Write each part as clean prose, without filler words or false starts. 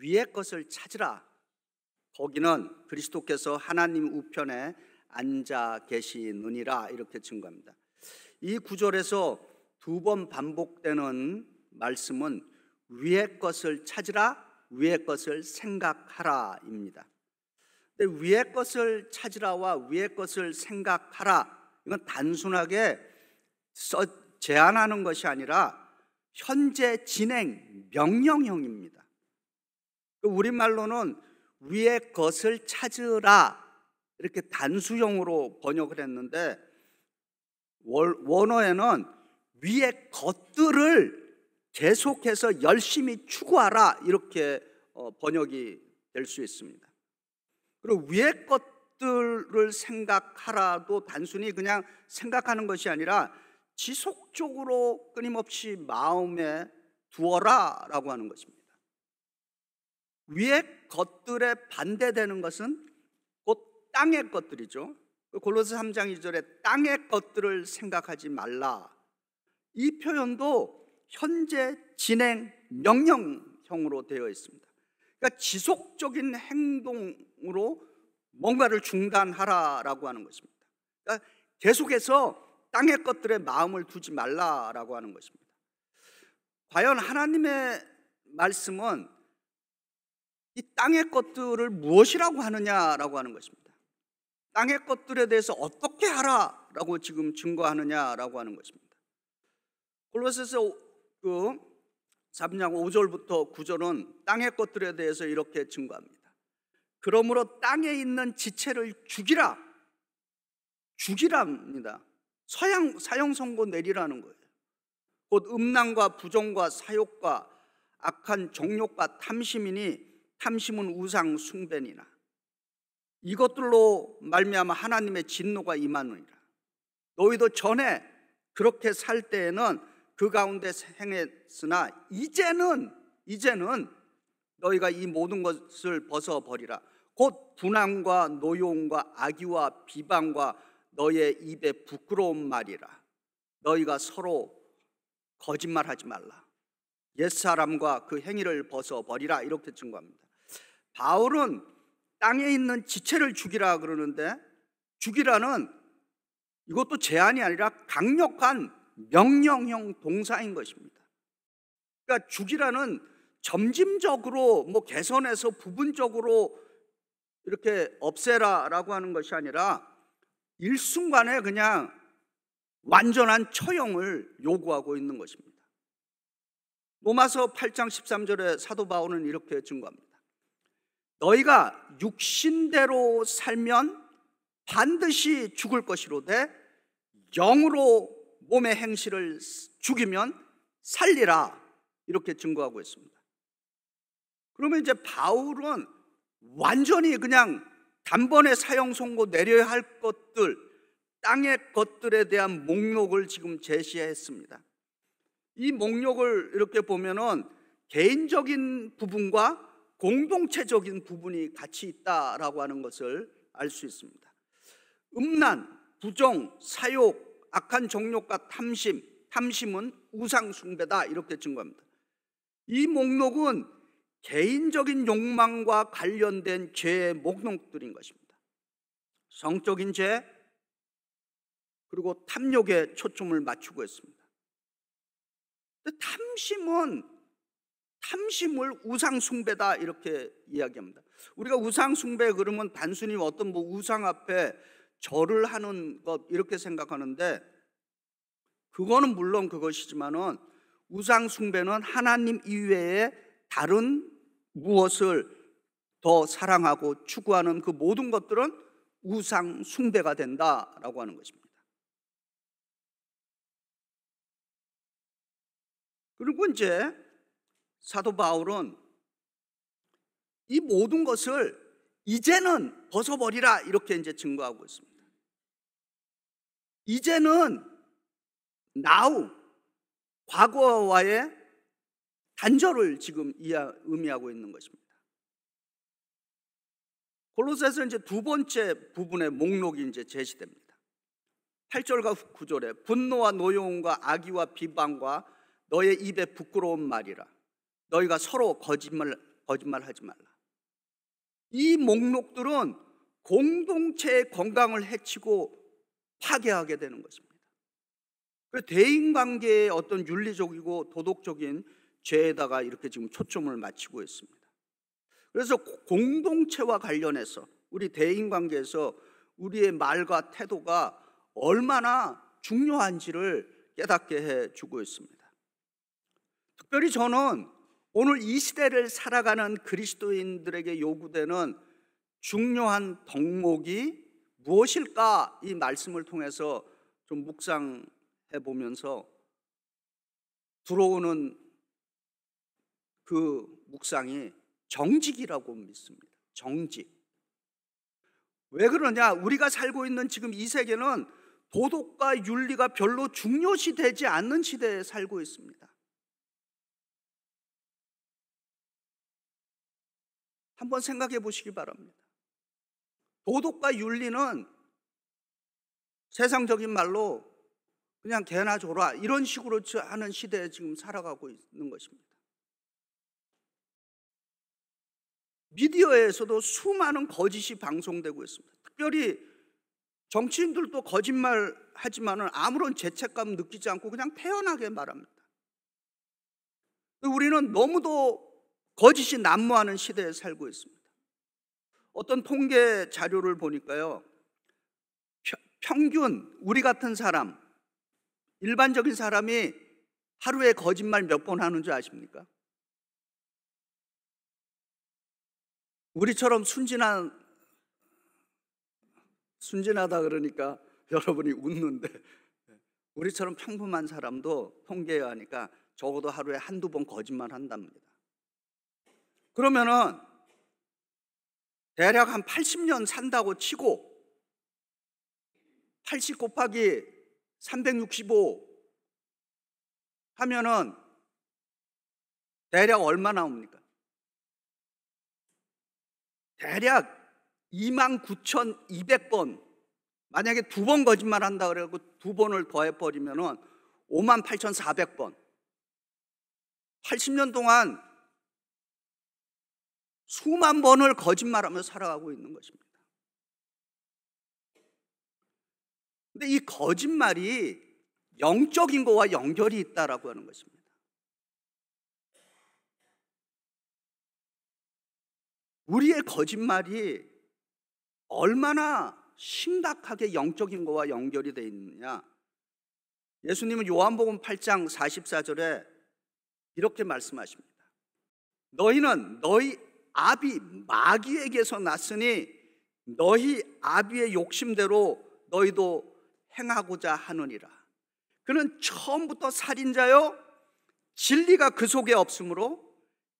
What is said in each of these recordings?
위의 것을 찾으라. 거기는 그리스도께서 하나님 우편에 앉아 계시느니라 이렇게 증거합니다. 이 구절에서 두 번 반복되는 말씀은 위의 것을 찾으라, 위의 것을 생각하라입니다. 근데 위의 것을 찾으라와 위의 것을 생각하라, 이건 단순하게 제안하는 것이 아니라 현재 진행 명령형입니다. 우리말로는 위의 것을 찾으라 이렇게 단수형으로 번역을 했는데, 원어에는 위의 것들을 계속해서 열심히 추구하라 이렇게 번역이 될 수 있습니다. 그리고 위의 것들을 생각하라도 단순히 그냥 생각하는 것이 아니라 지속적으로 끊임없이 마음에 두어라 라고 하는 것입니다. 위의 것들에 반대되는 것은 곧 땅의 것들이죠. 골로새 3장 2절에 땅의 것들을 생각하지 말라, 이 표현도 현재 진행 명령형으로 되어 있습니다. 그러니까 지속적인 행동으로 뭔가를 중단하라라고 하는 것입니다. 그러니까 계속해서 땅의 것들에 마음을 두지 말라라고 하는 것입니다. 과연 하나님의 말씀은 이 땅의 것들을 무엇이라고 하느냐라고 하는 것입니다. 땅의 것들에 대해서 어떻게 하라라고 지금 증거하느냐라고 하는 것입니다. 골로새서 3장 5절부터 9절은 땅의 것들에 대해서 이렇게 증거합니다. 그러므로 땅에 있는 지체를 죽이랍니다. 사형 선고 내리라는 거예요. 곧 음란과 부정과 사욕과 악한 정욕과 탐심이니 탐심은 우상 숭배니라. 이것들로 말미암아 하나님의 진노가 임하느니라. 너희도 전에 그렇게 살 때에는 그 가운데 행했으나 이제는 너희가 이 모든 것을 벗어버리라. 곧 분함과 노여움과 악의와 비방과 너희의 입에 부끄러운 말이라. 너희가 서로 거짓말하지 말라. 옛사람과 그 행위를 벗어버리라 이렇게 증거합니다. 바울은 땅에 있는 지체를 죽이라 그러는데, 죽이라는 이것도 제한이 아니라 강력한 명령형 동사인 것입니다. 그러니까 죽이라는 점진적으로 개선해서 부분적으로 이렇게 없애라라고 하는 것이 아니라 일순간에 그냥 완전한 처형을 요구하고 있는 것입니다. 로마서 8장 13절에 사도 바울은 이렇게 증거합니다. 너희가 육신대로 살면 반드시 죽을 것이로되 영으로 몸의 행실을 죽이면 살리라 이렇게 증거하고 있습니다. 그러면 이제 바울은 완전히 그냥 단번에 사형 선고 내려야 할 것들, 땅의 것들에 대한 목록을 지금 제시했습니다. 이 목록을 이렇게 보면은 개인적인 부분과 공동체적인 부분이 같이 있다라고 하는 것을 알 수 있습니다. 음란, 부정, 사욕, 악한 정욕과 탐심은 우상 숭배다 이렇게 증거합니다. 이 목록은 개인적인 욕망과 관련된 죄의 목록들인 것입니다. 성적인 죄, 그리고 탐욕에 초점을 맞추고 있습니다. 탐심을 우상 숭배다 이렇게 이야기합니다. 우리가 우상 숭배 그러면 단순히 어떤 우상 앞에 절을 하는 것 이렇게 생각하는데, 그거는 물론 그것이지만은 우상 숭배는 하나님 이외에 다른 무엇을 더 사랑하고 추구하는 그 모든 것들은 우상 숭배가 된다라고 하는 것입니다. 그리고 이제 사도 바울은 이 모든 것을 이제는 벗어버리라 이렇게 이제 증거하고 있습니다. 이제는 now, 과거와의 단절을 지금 의미하고 있는 것입니다. 골로새서 이제 두 번째 부분의 목록이 이제 제시됩니다. 8절과 9절에 분노와 노여움과 악의와 비방과 너의 입에 부끄러운 말이라. 너희가 서로 거짓말하지 말라. 이 목록들은 공동체의 건강을 해치고 파괴하게 되는 것입니다. 대인관계의 어떤 윤리적이고 도덕적인 죄에다가 이렇게 지금 초점을 맞추고 있습니다. 그래서 공동체와 관련해서 우리 대인관계에서 우리의 말과 태도가 얼마나 중요한지를 깨닫게 해주고 있습니다. 특별히 저는 오늘 이 시대를 살아가는 그리스도인들에게 요구되는 중요한 덕목이 무엇일까? 이 말씀을 통해서 좀 묵상해 보면서 들어오는 그 묵상이 정직이라고 믿습니다. 정직. 왜 그러냐? 우리가 살고 있는 지금 이 세계는 도덕과 윤리가 별로 중요시 되지 않는 시대에 살고 있습니다. 한번 생각해 보시기 바랍니다. 도덕과 윤리는 세상적인 말로 그냥 개나 줘라 이런 식으로 하는 시대에 지금 살아가고 있는 것입니다. 미디어에서도 수많은 거짓이 방송되고 있습니다. 특별히 정치인들도 거짓말 하지만은 아무런 죄책감 느끼지 않고 그냥 태연하게 말합니다. 우리는 너무도 거짓이 난무하는 시대에 살고 있습니다. 어떤 통계 자료를 보니까요, 평균 우리 같은 사람, 일반적인 사람이 하루에 거짓말 몇 번 하는 줄 아십니까? 우리처럼 순진하다 그러니까 여러분이 웃는데, 우리처럼 평범한 사람도 통계에 하니까 적어도 하루에 한두 번 거짓말 한답니다. 그러면은 대략 한 80년 산다고 치고 80 곱하기 365 하면은 대략 얼마 나옵니까? 대략 29,200번. 만약에 2번 거짓말 한다 그래고 2번을 더해버리면은 58,400번. 80년 동안 수만 번을 거짓말하며 살아가고 있는 것입니다. 근데 이 거짓말이 영적인 거와 연결이 있다라고 하는 것입니다. 우리의 거짓말이 얼마나 심각하게 영적인 거와 연결이 되어 있느냐. 예수님은 요한복음 8장 44절에 이렇게 말씀하십니다. 너희는 너희 아비 마귀에게서 났으니 너희 아비의 욕심대로 너희도 행하고자 하느니라. 그는 처음부터 살인자요 진리가 그 속에 없으므로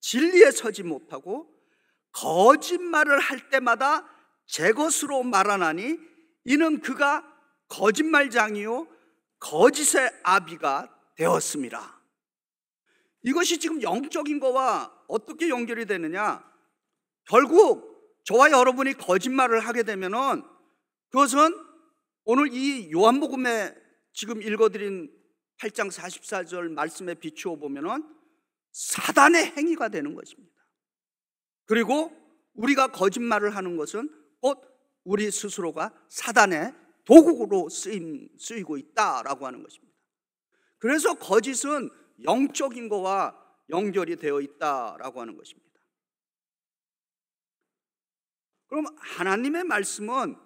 진리에 서지 못하고 거짓말을 할 때마다 제 것으로 말하나니 이는 그가 거짓말장이요 거짓의 아비가 되었습니다. 이것이 지금 영적인 거와 어떻게 연결이 되느냐? 결국 저와 여러분이 거짓말을 하게 되면은 그것은 오늘 이 요한복음에 지금 읽어드린 8장 44절 말씀에 비추어 보면은 사단의 행위가 되는 것입니다. 그리고 우리가 거짓말을 하는 것은 곧 우리 스스로가 사단의 도구로 쓰이고 있다라고 하는 것입니다. 그래서 거짓은 영적인 거와 연결이 되어 있다라고 하는 것입니다. 그럼 하나님의 말씀은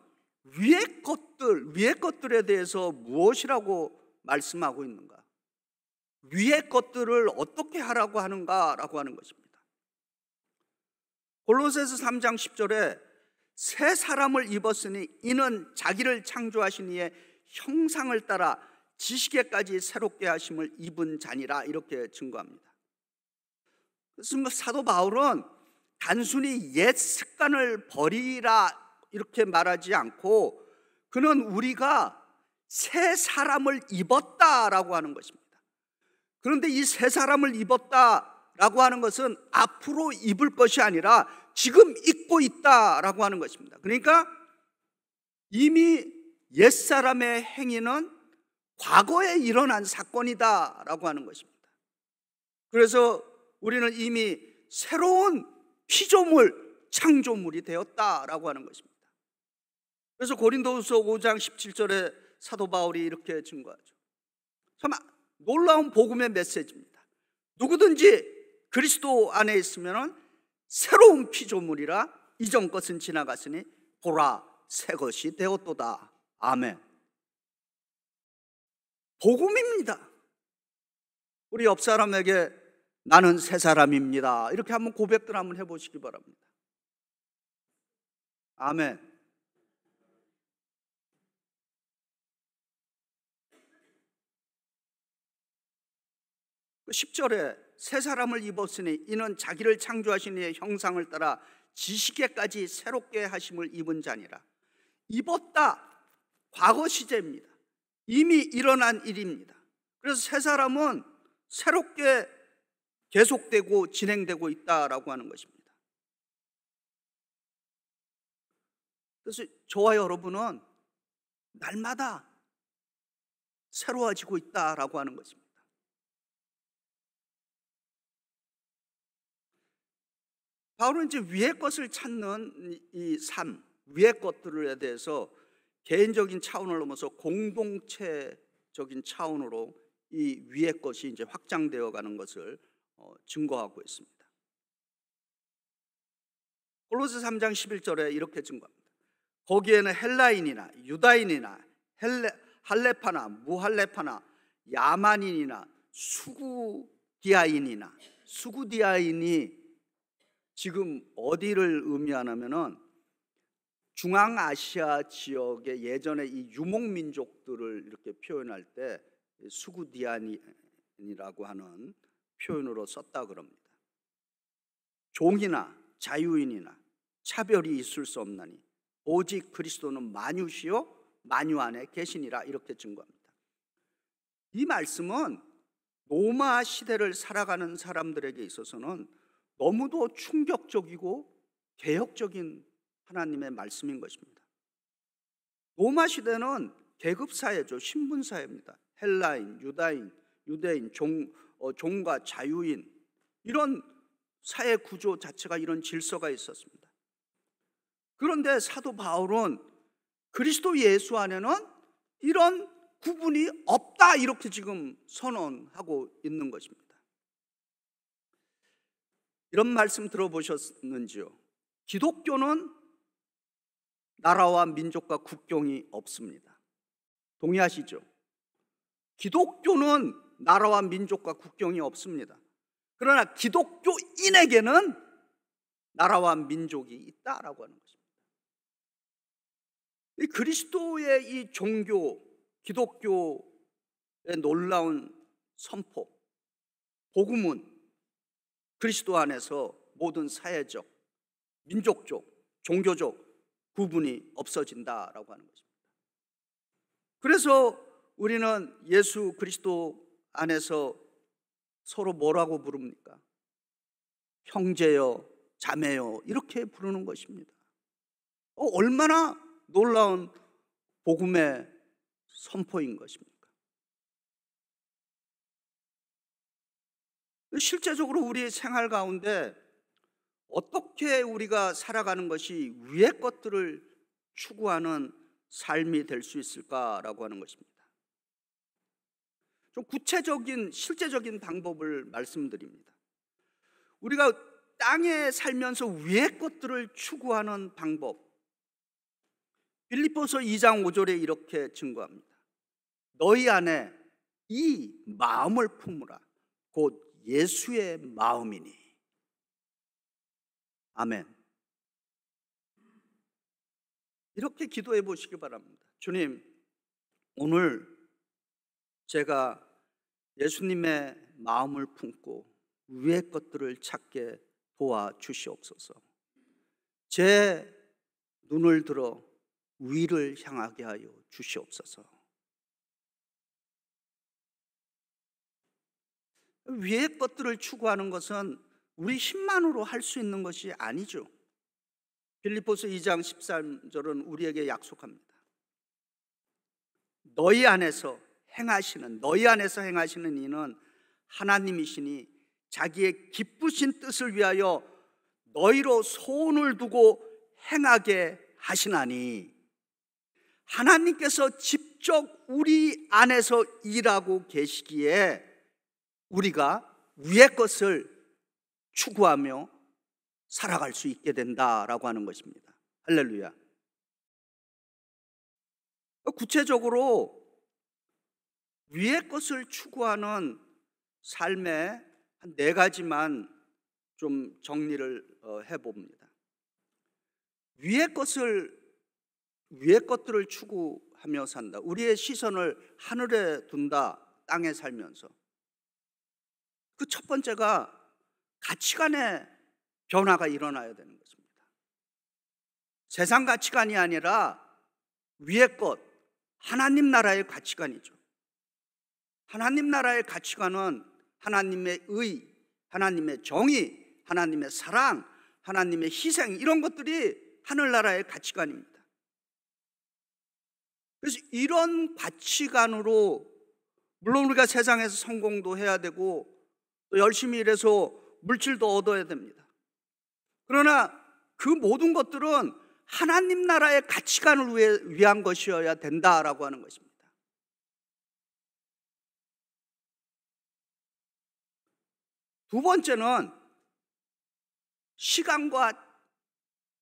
위의 것들에 대해서 무엇이라고 말씀하고 있는가? 위의 것들을 어떻게 하라고 하는가라고 하는 것입니다. 골로새서 3장 10절에 새 사람을 입었으니 이는 자기를 창조하신 이의 형상을 따라 지식에까지 새롭게 하심을 입은 자니라 이렇게 증거합니다. 그래서 사도 바울은 단순히 옛 습관을 버리라 이렇게 말하지 않고 그는 우리가 새 사람을 입었다라고 하는 것입니다. 그런데 이 새 사람을 입었다라고 하는 것은 앞으로 입을 것이 아니라 지금 입고 있다라고 하는 것입니다. 그러니까 이미 옛사람의 행위는 과거에 일어난 사건이다라고 하는 것입니다. 그래서 우리는 이미 새로운 피조물, 창조물이 되었다라고 하는 것입니다. 그래서 고린도후서 5장 17절에 사도 바울이 이렇게 증거하죠. 참 놀라운 복음의 메시지입니다. 누구든지 그리스도 안에 있으면 새로운 피조물이라 이전 것은 지나갔으니 보라 새 것이 되었도다. 아멘. 복음입니다. 우리 옆 사람에게 나는 새 사람입니다, 이렇게 한번 고백들 한번 해보시기 바랍니다. 아멘. 10절에 새 사람을 입었으니 이는 자기를 창조하신 이의 형상을 따라 지식에까지 새롭게 하심을 입은 자니라. 입었다, 과거 시제입니다. 이미 일어난 일입니다. 그래서 새 사람은 새롭게 계속되고 진행되고 있다라고 하는 것입니다. 그래서 저와 여러분은 날마다 새로워지고 있다라고 하는 것입니다. 바울은 이제 위의 것을 찾는 이 삶, 위의 것들에 대해서 개인적인 차원을 넘어서 공동체적인 차원으로 이 위의 것이 이제 확장되어 가는 것을 증거하고 있습니다. 골로새 3장 11절에 이렇게 증거합니다. 거기에는 헬라인이나 유다인이나 할레파나 무할레파나 야만인이나 수구디아인이 지금 어디를 의미하냐면은 중앙아시아 지역의 예전에 이 유목민족들을 이렇게 표현할 때 수구디아인이라고 하는 표현으로 썼다 그럽니다. 종이나 자유인이나 차별이 있을 수 없나니 오직 그리스도는 만유시요 만유 안에 계시니라, 이렇게 증거합니다. 이 말씀은 로마 시대를 살아가는 사람들에게 있어서는 너무도 충격적이고 개혁적인 하나님의 말씀인 것입니다. 로마 시대는 계급사회죠. 신분사회입니다. 헬라인, 유대인, 종과 자유인, 이런 사회 구조 자체가 이런 질서가 있었습니다. 그런데 사도 바울은 그리스도 예수 안에는 이런 구분이 없다, 이렇게 지금 선언하고 있는 것입니다. 이런 말씀 들어보셨는지요? 기독교는 나라와 민족과 국경이 없습니다. 동의하시죠? 기독교는 나라와 민족과 국경이 없습니다. 그러나 기독교인에게는 나라와 민족이 있다라고 하는 것입니다. 이 그리스도의 이 종교, 기독교의 놀라운 선포, 복음은 그리스도 안에서 모든 사회적, 민족적, 종교적 구분이 없어진다라고 하는 것입니다. 그래서 우리는 예수 그리스도 안에서 서로 뭐라고 부릅니까? 형제여, 자매여, 이렇게 부르는 것입니다. 얼마나 놀라운 복음의 선포인 것입니까? 실제적으로 우리 생활 가운데 어떻게 우리가 살아가는 것이 위의 것들을 추구하는 삶이 될 수 있을까라고 하는 것입니다. 좀 구체적인 실제적인 방법을 말씀드립니다. 우리가 땅에 살면서 위의 것들을 추구하는 방법, 빌립보서 2장 5절에 이렇게 증거합니다. 너희 안에 이 마음을 품으라. 곧 예수의 마음이니. 아멘. 이렇게 기도해 보시기 바랍니다. 주님, 오늘 제가 예수님의 마음을 품고 위의 것들을 찾게 도와주시옵소서. 제 눈을 들어 위를 향하게 하여 주시옵소서. 위의 것들을 추구하는 것은 우리 힘만으로 할 수 있는 것이 아니죠. 빌립보서 2장 13절은 우리에게 약속합니다. 너희 안에서 행하시는 이는 하나님이시니 자기의 기쁘신 뜻을 위하여 너희로 소원을 두고 행하게 하시나니, 하나님께서 직접 우리 안에서 일하고 계시기에 우리가 위의 것을 추구하며 살아갈 수 있게 된다라고 하는 것입니다. 할렐루야. 구체적으로 위의 것을 추구하는 삶의 한 4가지만 좀 정리를 해봅니다. 위의 것들을 추구하며 산다. 우리의 시선을 하늘에 둔다. 땅에 살면서. 그 첫 번째가 가치관의 변화가 일어나야 되는 것입니다. 세상 가치관이 아니라 위의 것, 하나님 나라의 가치관이죠. 하나님 나라의 가치관은 하나님의 의, 하나님의 정의, 하나님의 사랑, 하나님의 희생, 이런 것들이 하늘나라의 가치관입니다. 그래서 이런 가치관으로, 물론 우리가 세상에서 성공도 해야 되고 또 열심히 일해서 물질도 얻어야 됩니다. 그러나 그 모든 것들은 하나님 나라의 가치관을 위한 것이어야 된다라고 하는 것입니다. 두 번째는 시간과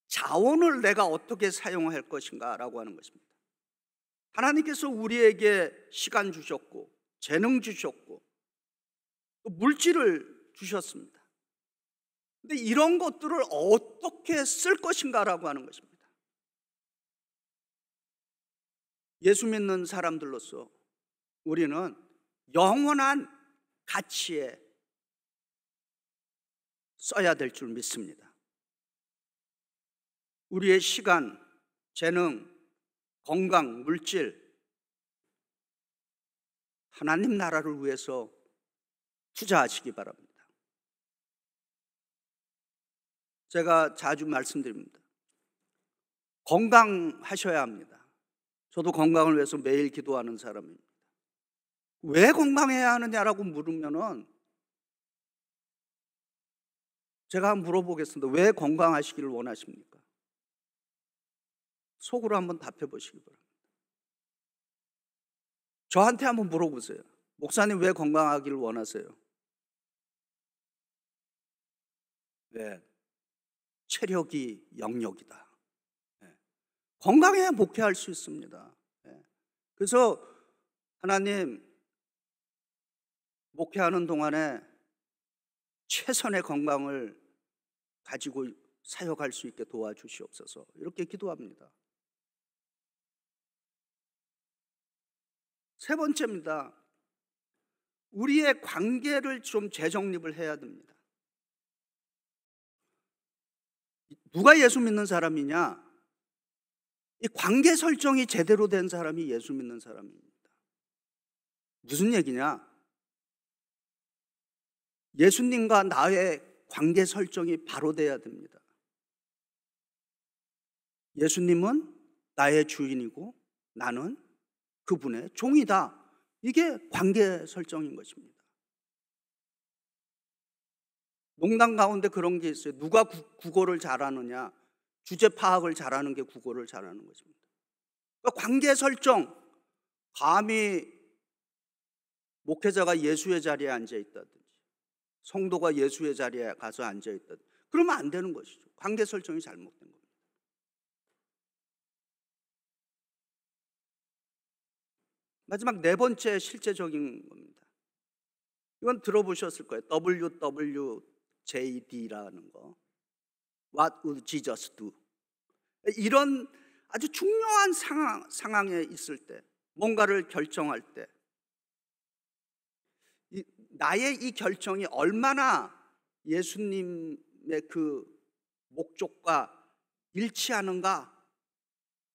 자원을 내가 어떻게 사용할 것인가라고 하는 것입니다. 하나님께서 우리에게 시간 주셨고 재능 주셨고 물질을 주셨습니다. 근데 이런 것들을 어떻게 쓸 것인가라고 하는 것입니다. 예수 믿는 사람들로서 우리는 영원한 가치에 써야 될 줄 믿습니다. 우리의 시간, 재능, 건강, 물질, 하나님 나라를 위해서 투자하시기 바랍니다. 제가 자주 말씀드립니다. 건강하셔야 합니다. 저도 건강을 위해서 매일 기도하는 사람입니다. 왜 건강해야 하느냐라고 물으면은 제가 한번 물어보겠습니다. 왜 건강하시기를 원하십니까? 속으로 한번 답해 보시기 바랍니다. 저한테 한번 물어보세요. 목사님 왜 건강하기를 원하세요? 네, 체력이 영역이다. 네. 건강해야 목회할 수 있습니다. 네. 그래서 하나님, 목회하는 동안에 최선의 건강을 가지고 사역할 수 있게 도와주시옵소서, 이렇게 기도합니다. 세 번째입니다. 우리의 관계를 좀 재정립을 해야 됩니다. 누가 예수 믿는 사람이냐? 이 관계 설정이 제대로 된 사람이 예수 믿는 사람입니다. 무슨 얘기냐? 예수님과 나의 관계 설정이 바로 돼야 됩니다. 예수님은 나의 주인이고 나는 그분의 종이다. 이게 관계 설정인 것입니다. 농담 가운데 그런 게 있어요. 누가 국어를 잘하느냐? 주제 파악을 잘하는 게 국어를 잘하는 것입니다. 그러니까 관계 설정, 감히 목회자가 예수의 자리에 앉아 있다든지 성도가 예수의 자리에 가서 앉아 있다든지 그러면 안 되는 것이죠. 관계 설정이 잘못된 겁니다. 마지막 네 번째 실제적인 겁니다. 이건 들어보셨을 거예요. WWJD라는 거. What would Jesus do? 이런 아주 중요한 상황에 있을 때, 뭔가를 결정할 때, 나의 이 결정이 얼마나 예수님의 그 목적과 일치하는가,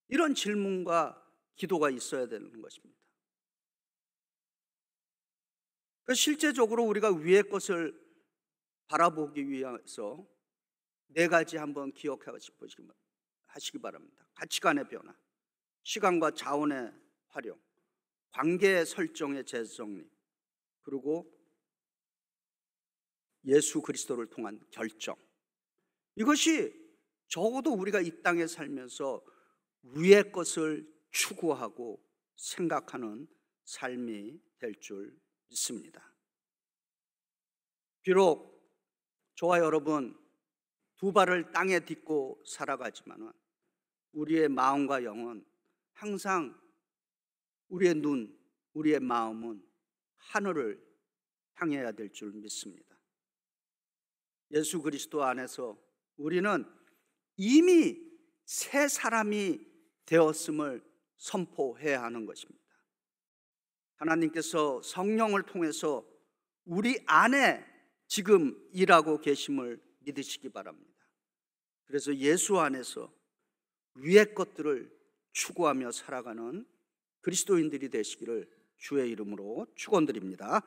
이런 질문과 기도가 있어야 되는 것입니다. 실제적으로 우리가 위의 것을 바라보기 위해서 4가지 한번 기억하시기 바랍니다. 가치관의 변화, 시간과 자원의 활용, 관계 설정의 재정립, 그리고 예수 그리스도를 통한 결정. 이것이 적어도 우리가 이 땅에 살면서 위의 것을 추구하고 생각하는 삶이 될 줄 믿습니다. 비록 저와 여러분 두 발을 땅에 딛고 살아가지만 우리의 마음과 영은 항상 우리의 눈, 우리의 마음은 하늘을 향해야 될 줄 믿습니다. 예수 그리스도 안에서 우리는 이미 새 사람이 되었음을 선포해야 하는 것입니다. 하나님께서 성령을 통해서 우리 안에 지금 일하고 계심을 믿으시기 바랍니다. 그래서 예수 안에서 위의 것들을 추구하며 살아가는 그리스도인들이 되시기를 주의 이름으로 축원드립니다.